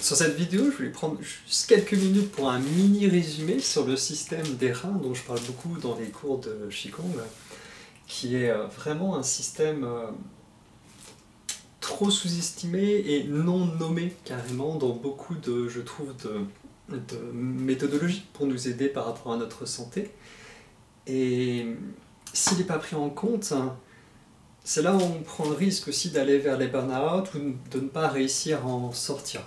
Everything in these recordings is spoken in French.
Sur cette vidéo, je voulais prendre juste quelques minutes pour un mini résumé sur le système des reins dont je parle beaucoup dans les cours de Qigong, qui est vraiment un système trop sous-estimé et non nommé carrément dans beaucoup de, je trouve, de méthodologies pour nous aider par rapport à notre santé. Et s'il n'est pas pris en compte, c'est là où on prend le risque aussi d'aller vers les burn-out ou de ne pas réussir à en sortir.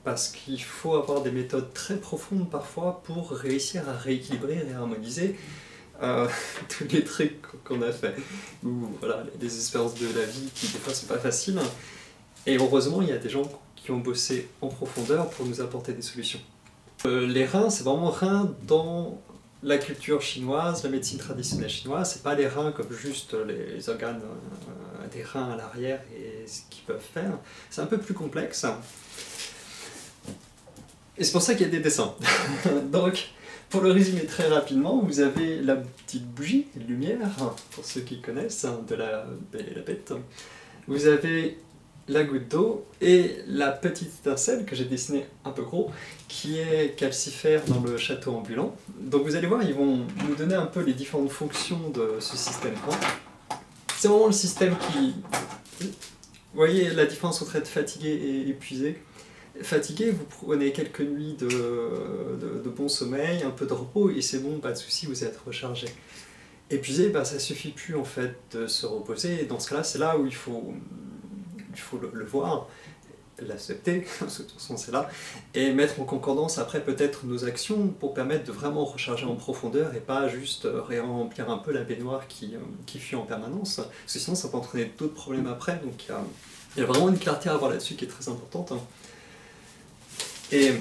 Parce qu'il faut avoir des méthodes très profondes parfois pour réussir à rééquilibrer et harmoniser tous les trucs qu'on a fait. Ou voilà, des expériences de la vie qui des fois sont pas faciles. Et heureusement, il y a des gens qui ont bossé en profondeur pour nous apporter des solutions. Les reins, c'est vraiment reins dans la culture chinoise, la médecine traditionnelle chinoise. C'est pas les reins comme juste les organes des reins à l'arrière et ce qu'ils peuvent faire. C'est un peu plus complexe. Et c'est pour ça qu'il y a des dessins. Donc, pour le résumer très rapidement, vous avez la petite bougie de lumière, pour ceux qui connaissent, de la Belle et la Bête. Vous avez la goutte d'eau et la petite étincelle que j'ai dessinée un peu gros, qui est calcifère dans le château ambulant. Donc vous allez voir, ils vont nous donner un peu les différentes fonctions de ce système-là. C'est vraiment le système qui... Vous voyez la différence entre être fatigué et épuisé. Fatigué, vous prenez quelques nuits de bon sommeil, un peu de repos, et c'est bon, pas de souci, vous êtes rechargé. Épuisé, bah, ça suffit plus en fait de se reposer, et dans ce cas-là, c'est là où il faut le voir, l'accepter, parce que de toute façon c'est là, et mettre en concordance après peut-être nos actions pour permettre de vraiment recharger en profondeur et pas juste remplir un peu la baignoire qui fuit en permanence, parce que sinon ça peut entraîner d'autres problèmes après, donc il y a vraiment une clarté à avoir là-dessus qui est très importante. Et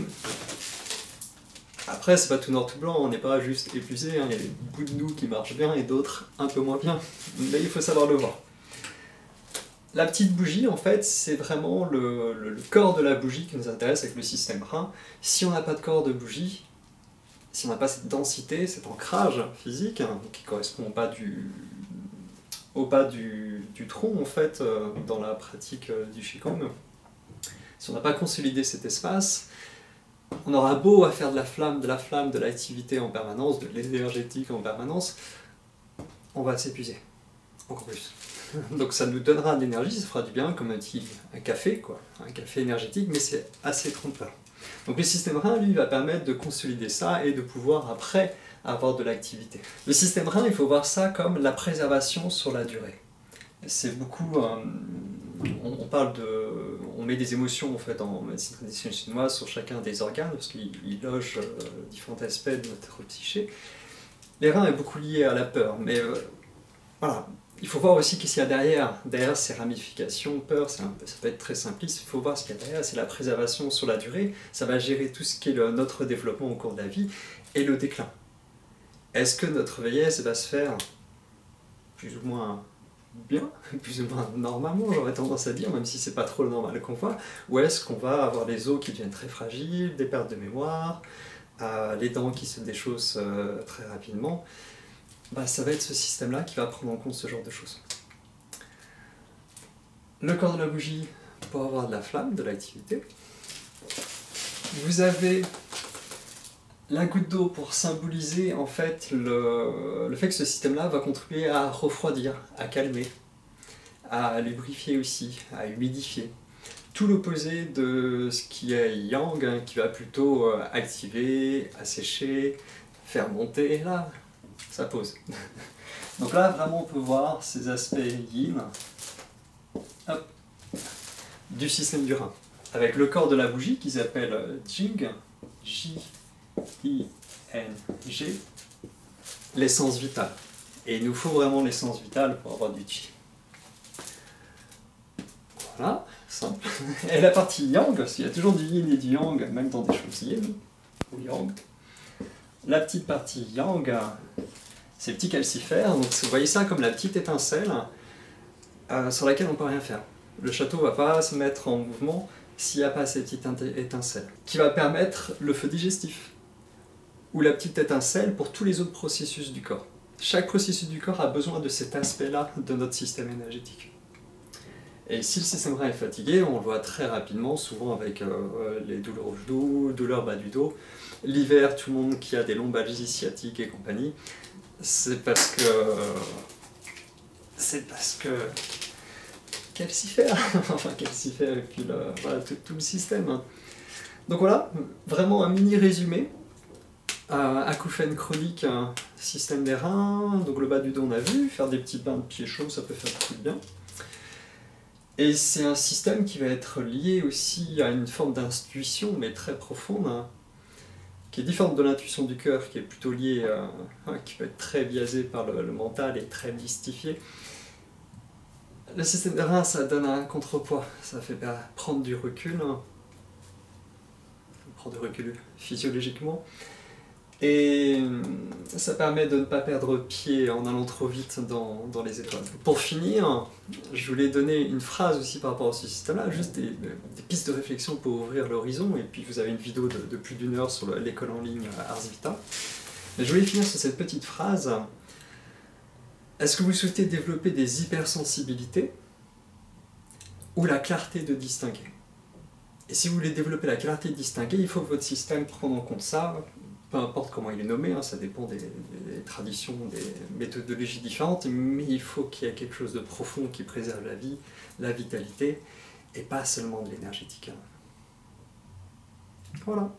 après, c'est pas tout noir tout blanc, on n'est pas juste épuisé, hein. Il y a des bouts de nous qui marchent bien et d'autres un peu moins bien, mais il faut savoir le voir. La petite bougie, en fait, c'est vraiment le corps de la bougie qui nous intéresse avec le système rein. Si on n'a pas de corps de bougie, si on n'a pas cette densité, cet ancrage physique, hein, qui ne correspond au bas du tronc, en fait, dans la pratique du Qigong, si on n'a pas consolidé cet espace, on aura beau à faire de la flamme, de l'activité en permanence, de l'énergétique en permanence, on va s'épuiser, encore plus. Donc ça nous donnera de l'énergie, ça fera du bien, comme un café, quoi, un café énergétique, mais c'est assez trompeur. Donc le système rein, lui, va permettre de consolider ça et de pouvoir après avoir de l'activité. Le système rein, il faut voir ça comme la préservation sur la durée. C'est beaucoup... on met des émotions en fait en médecine traditionnelle chinoise sur chacun des organes parce qu'ils logent différents aspects de notre psyché. Les reins est beaucoup lié à la peur, mais voilà, il faut voir aussi qu'est-ce qu'il y a derrière. Derrière ces ramifications, peur, ça peut être très simpliste, il faut voir ce qu'il y a derrière, c'est la préservation sur la durée, ça va gérer tout ce qui est notre développement au cours de la vie et le déclin. Est-ce que notre vieillesse va se faire plus ou moins bien, plus ou moins normalement, j'aurais tendance à dire, même si c'est pas trop le normal qu'on voit, ou est-ce qu'on va avoir les os qui deviennent très fragiles, des pertes de mémoire, les dents qui se déchaussent très rapidement, bah, ça va être ce système-là qui va prendre en compte ce genre de choses. Le corps de la bougie pour avoir de la flamme, de l'activité. Vous avez la goutte d'eau pour symboliser en fait le fait que ce système-là va contribuer à refroidir, à calmer, à lubrifier aussi, à humidifier. Tout l'opposé de ce qui est yang, hein, qui va plutôt activer, assécher, faire monter, et là, ça pose. Donc là, vraiment, on peut voir ces aspects yin hop, du système du rein. Avec le corps de la bougie qui s'appelle Jing, J-I-N-G, l'essence vitale. Et il nous faut vraiment l'essence vitale pour avoir du Qi. Voilà, simple. Et la partie yang, parce qu'il y a toujours du yin et du yang, même dans des choses yin, ou yang. La petite partie yang, c'est le petit calcifère, donc vous voyez ça comme la petite étincelle sur laquelle on ne peut rien faire. Le château ne va pas se mettre en mouvement s'il n'y a pas cette petite étincelle, qui va permettre le feu digestif, ou la petite étincelle pour tous les autres processus du corps. Chaque processus du corps a besoin de cet aspect-là de notre système énergétique. Et si le système rein est fatigué, on le voit très rapidement, souvent avec les douleurs au genou, douleurs bas du dos. L'hiver, tout le monde qui a des lombalgies sciatiques et compagnie, c'est parce que calcifère, enfin calcifère et puis voilà, tout le système. Hein. Donc voilà, vraiment un mini résumé. Acouphène chronique, système des reins, donc le bas du dos on a vu, faire des petits bains de pieds chauds ça peut faire beaucoup de bien. Et c'est un système qui va être lié aussi à une forme d'intuition mais très profonde, hein, qui est différente de l'intuition du cœur, qui est plutôt liée, qui peut être très biaisé par le mental et très mystifié. Le système des reins ça donne un contrepoids, ça fait prendre du recul, hein, prendre du recul physiologiquement. Et ça permet de ne pas perdre pied en allant trop vite dans les étoiles. Pour finir, je voulais donner une phrase aussi par rapport à ce système-là, juste des pistes de réflexion pour ouvrir l'horizon, et puis vous avez une vidéo de plus d'1 heure sur l'école en ligne Ars Vita. Mais je voulais finir sur cette petite phrase. Est-ce que vous souhaitez développer des hypersensibilités ou la clarté de distinguer? Et si vous voulez développer la clarté de distinguer, il faut que votre système prenne en compte ça, peu importe comment il est nommé, hein, ça dépend des traditions, des méthodologies différentes, mais il faut qu'il y ait quelque chose de profond qui préserve la vie, la vitalité, et pas seulement de l'énergétique. Voilà.